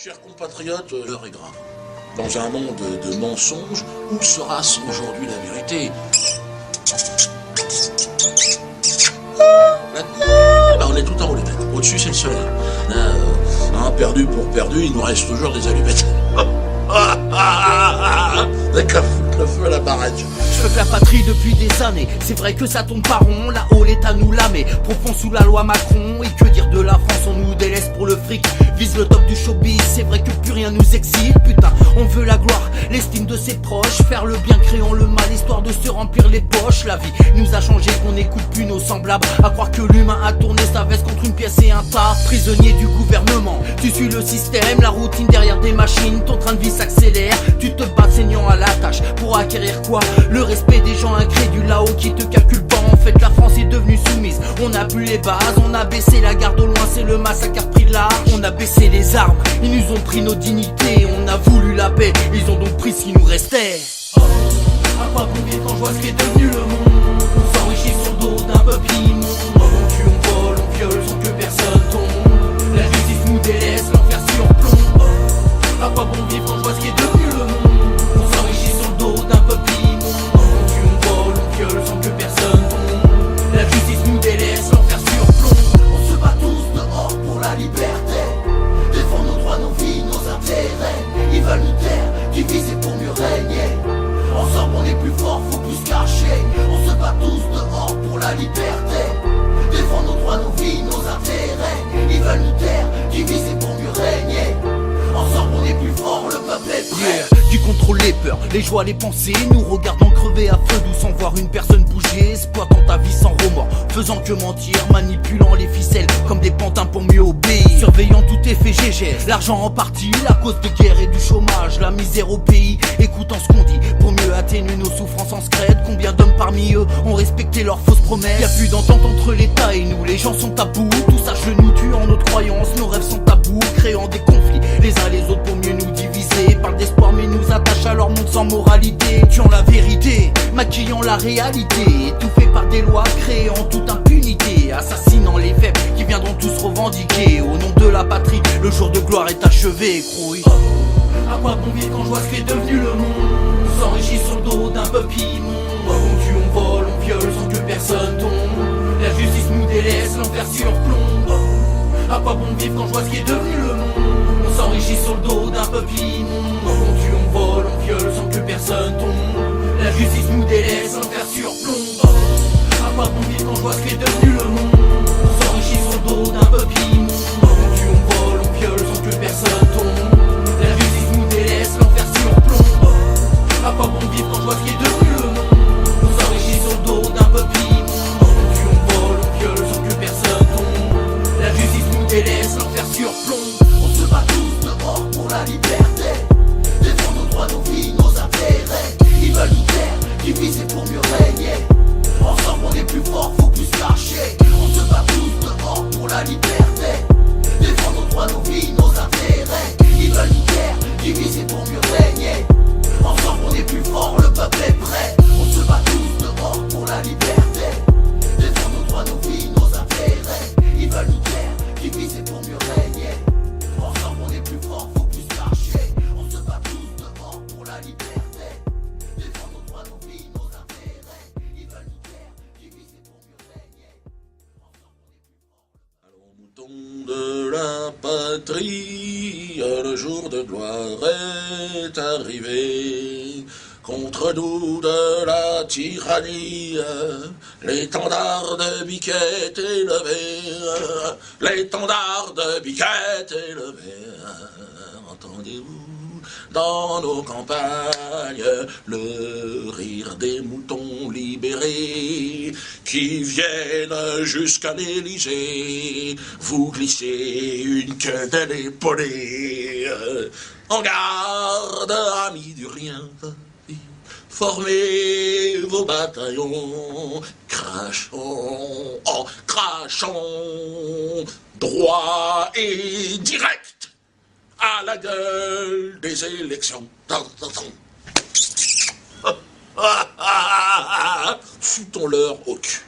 Chers compatriotes, l'heure est grave. Dans un monde de mensonges, où sera-ce aujourd'hui la vérité? On est tout en haut les mecs. Au-dessus c'est le soleil. Là, perdu pour perdu, il nous reste toujours des allumettes. D'accord, le feu à la baraque. Je veux que la patrie depuis des années. C'est vrai que ça tombe pas rond. Là-haut l'État nous la met profond sous la loi Macron. Et que dire de la France, on nous délaisse pour le fric. Vise le top du showbiz. C'est vrai que plus rien nous excite. Putain, on veut la gloire, l'estime de ses proches. Faire le bien, créant le mal, histoire de se remplir les poches. La vie nous a changé, qu'on n'écoute plus nos semblables. À croire que l'humain a tourné sa veste contre une pièce et un tas. Prisonnier du gouvernement, tu suis le système. La routine derrière des machines, ton train de vie s'accélère. Tu te bats saignant à la tâche pour acquérir quoi? Le respect des gens incrédules là-haut qui te calculent pas. En fait la France est devenue soumise. On a bu les bases, on a baissé la garde au loin. C'est le massacre a repris de l'art. On a baissé les armes, ils nous ont pris nos dignités. On a voulu la paix, ils ont donc pris ce qui nous restait. Oh, à quoi bon vivre quand je vois ce qui est devenu le monde? On s'enrichit sur le dos d'un peuple immonde. On tue, on vole, on viole sans que personne tombe. La justice nous délaisse, l'enfer surplombe. Oh, à quoi bon vivre quand je vois ce qui est devenu le monde? On s'enrichit sur le dos d'un peuple immonde. On tue, on vole, on viole sans que personne tombe. La justice nous délaisse, l'enfer surplombe. On se bat tous dehors pour la liberté. Défendre nos droits, nos vies, nos intérêts. Ils veulent nous taire, diviser pour mieux régner. Ensemble on est plus fort, faut plus se cacher. On se bat tous dehors pour la liberté. Défendre nos droits, nos vies, nos intérêts. Ils veulent nous taire, diviser pour mieux régner. Ensemble on est plus fort, le peuple est prêt. Yeah. Du contrôle les peurs, les joies, les pensées. Nous regardant crever à feu doux sans voir une personne bouger. Exploitant ta vie sans remords, faisant que mentir. Manipulant les ficelles comme des pantins pour mieux obéir. Surveillant tout effet GGS, l'argent en partie. La cause de guerre et du chômage, la misère au pays. Écoutant ce qu'on dit pour mieux atténuer nos souffrances en scred. Combien d'hommes parmi eux ont respecté leurs fausses promesses? Y'a plus d'entente entre l'État et nous, les gens sont tabous. Tous à genoux tuant notre croyance, nos rêves sont tabous. Créant des conflits les uns les autres pour mieux nous diviser. Parle d'espoir mais nous attache à leur monde sans moralité. Tuant la vérité, maquillant la réalité. Étouffé par des lois, créant toute impunité. Assassinant les faibles qui viendront tous revendiquer. Au nom de la patrie, le jour de gloire est achevé, crouille. Oh, à quoi bon vivre quand je vois ce qui est devenu le monde? On s'enrichit sur le dos d'un peuple immonde. On tue, on vole, on viole sans que personne tombe. La justice nous délaisse, l'enfer surplombe. Oh, à quoi bon vivre quand je vois ce qui est devenu le monde? On s'enrichit sur le dos d'un peuple immonde. On tue, on vole, on viole sans que personne tombe. La justice nous délaisse, l'enfer surplombe. Oh, à quoi bon vivre quand je vois ce qui est devenu le monde? On s'enrichit sur le dos d'un peuple immonde. On tue, on vole, on viole sans que personne tombe. La justice nous délaisse, l'enfer surplombe. Oh, à quoi bon vivre quand je vois ce qui est devenu le monde? On s'enrichit sur le dos d'un peuple immonde. On tue, on vole, on viole sans que personne tombe. La justice nous délaisse, l'enfer surplombe. On se bat tous dehors pour la liberté. Défendre nos droits, nos vies, nos intérêts. Ils veulent nous taire, diviser pour mieux régner. Ensemble on est plus fort, faut plus se cacher. On se bat tous dehors pour la liberté. Défendre nos droits, nos vies, nos intérêts. Ils veulent nous taire, diviser pour mieux régner. Ensemble on est plus fort, le peuple est prêt. On se bat tous dehors pour la liberté. Défendre nos droits, nos vies, nos intérêts. Ils veulent nous taire, diviser pour mieux régner. Ensemble on est plus fort, faut plus se cacher. On se bat tous dehors pour la liberté. Défendre nos droits, nos vies, nos intérêts. Ils veulent nous taire, diviser pour mieux régner. Ensemble on est plus fort. Allons moutons de la patrie, le jour de gloire est arrivé. Contre nous de la tyrannie, l'étendard de Biquette est levé, l'étendard de Biquette est levé. Entendez-vous dans nos campagnes le rire des moutons libérés qui viennent jusqu'à l'Élysée vous glisser une quenelle épaulée. En garde, amis du rien, formez vos bataillons, crachons, oh, crachons, droit et direct à la gueule des élections. Foutons-leur au cul.